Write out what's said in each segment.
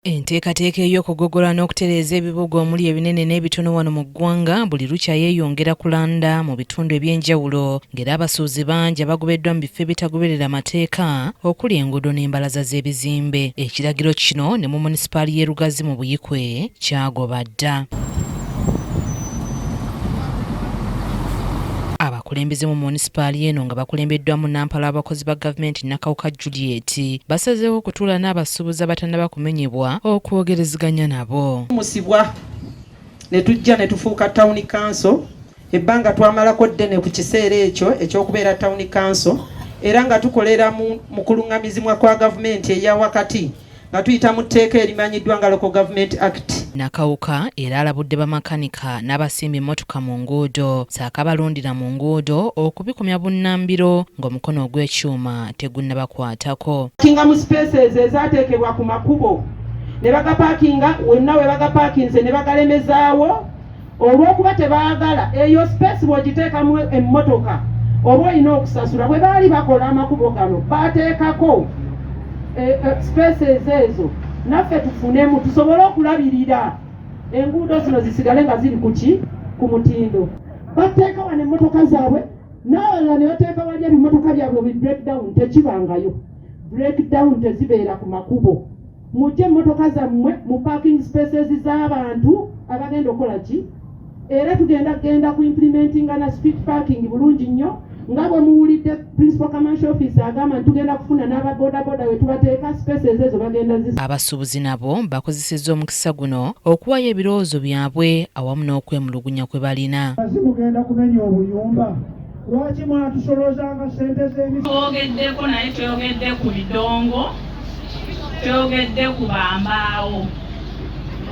Enteekateeka ey'okugogola n'okutereeza ebibuga omuli ebinene n'ebitono wano mu ggwanga buli lukya yeeyongera kulanda mu bitundu eby'enjawulo ng'era abasuuzi bangi abagobeddwa mu bifo ebitagoberera mateeka okuli enguudo n'embalaza z'ebizimbe. Ekiragiro kino ne mu munisipaali y'e Lugazi mu Buyikwe kyagoba dda. Abakulembeze mu munisipaali eno nga bakulembeddwamu nampala abakozi ba gavumenti Nakawuka Juliet basazeewo okutuula n'abasuubuzi abatannaba kumenyebwa okwogerezeganya nabo. Musibwa ne tujja ne tufuuka town council ebbanga twamalako ddene ku kiseera ekyo eky'okubeera town council era nga tukolera mu kuluŋŋamizibwa kwa gavumenti eya wakati nga tuyita mu tteeka erimanyiddwa nga Local Government Act. Nakawuka era alabudde bamakanika n'abasimba emmotoka mu nguudo saaka balundira mu nguudo okubikomya bunnambiro ng'omukono ogw'ekyuma tegunnabakwatako. Kinga mu spaces ezaateekebwa ku makubo ne bagapaakinga wonna we bagapaakinze ne bagalemezaawo olw'okuba tebaagala eyo space bw'ogiteekamu emmotoka oba olina okusasula. Bwe baali bakola amakubo gano baateekako spaces ezo naffe tufunemu tusobole okulabirira enguudo zino zisigale nga ziri ku mutindo. Bateeka wano emmotoka zaabwe n'abalala ne bateeka wali ebimmotoka byabwe bi breakdown tekibangayo. Breakdown tezibeera ku makubo. Mujje emmotoka zammwe mu parking spaces z'abantu abagenda okukola ki era tugenda ku implementinga na street parking bulungi nnyo nga bwe muwulidde principal commercial officer agamba tugenda kufuna n'ababodaboda we tubateeka spaces ezo bagenda zisa. Abasuubuzi nabo bakozesezza omukisa guno okuwayo ebirowoozo byabwe awamu n'okwemulugunya kwe balina. Mugenda kumenya obuyumba lwaki mwatusolozanga ssente z'ebiso. Twogeddeko naye twogedde ku bidongo, twogedde ku bambaawo.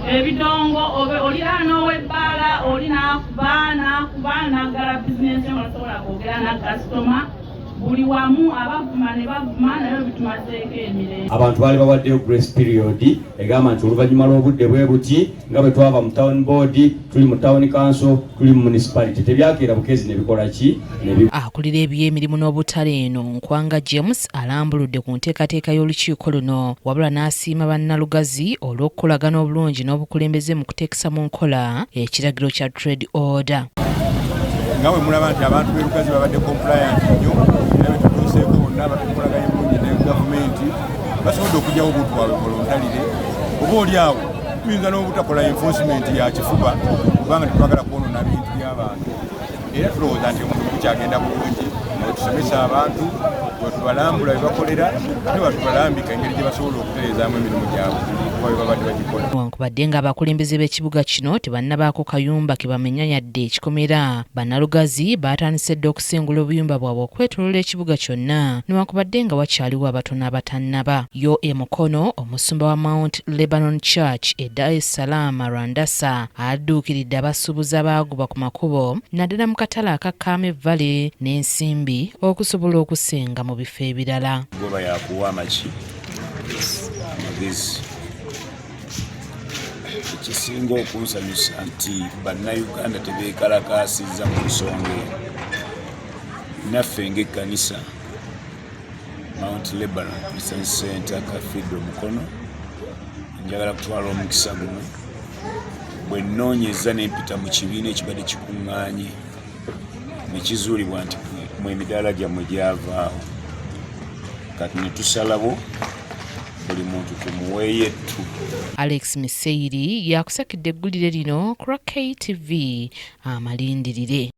Ebidongo oliraana ow'ebbaala oli n'akuba n'aggala bizinensi nga osobola kwogera na kasitoma buli wamu abavuma ne bavuma nayo bitumazeeko emirembe. Abantu baali bawaddeyo grace period egamba nti oluvannyuma lw'obudde bwe buti nga bwe twava mu town board tuli mu town council tuli mu municipality tebyakeera bukezi ne bikola ki. Akulira eby'emirimu n'obutale eno Nkwanga James alambuludde ku nteekateeka y'olukiiko luno wabula n'asiima bannalugazi olw'okukolagana obulungi n'obukulembeze mu kuteekesa mu nkola ekiragiro kya trade order. Nga bwe mulaba nti abantu b'e Lugazi babadde compliant nnyo era bwe tutuuseeko bonna batukolaganye bulungi ne gavumenti basobodde okugyawo obuntu bwabwe volontalire. Oba oli awo tuyinza n'obutakola enforcement ya kifuba kubanga tetwagala kwonoona bintu by'abantu era tulowooza nti omuntu kukyagenda bulungi nga tusomesa abantu bwetubalambula bye bakolera ate batubalambika engeri gye basobola okutereezaamu emirimu gyabwe kuba bye babadde bagikola. Newankubadde ng'abakulembeze b'ekibuga kino tebannabaako kayumba ke bamenya yadde ekikomera, bannalugazi baatandise dda okusengula obuyumba bwabwe okwetooloola ekibuga kyonna newankubadde nga wakyaliwo abatono abatannaba. Yo Mukono omusumba wa Mount Lebanon Church e Dar es Salaam Rwandasa adduukiridde abasuubuzi abaaguba ku makubo naddala mu katale aka Kame Valley n'ensimbi okusobola okusenga mu bifo ebirala. Goba yakuwa amaki magezi ekisinga okunsanyusa nti bannayuganda tebeekalakaasizza mu nsonga eyo. Naffe ng'ekkanisa Mount Lebanon Christian Center Cathedral Mukono njagala kutwala omukisa guno bwe nnoonyeza ne mpita mu kibiina ekibadde kikuŋŋaanye ne kizuulibwa nti mu emidaala gyammwe gyavaawo kati ne tusalawo buli muntu tumuweeyo ettu. Alex Miseiri yakusakidde eggulire lino ku KTV Amalindirire.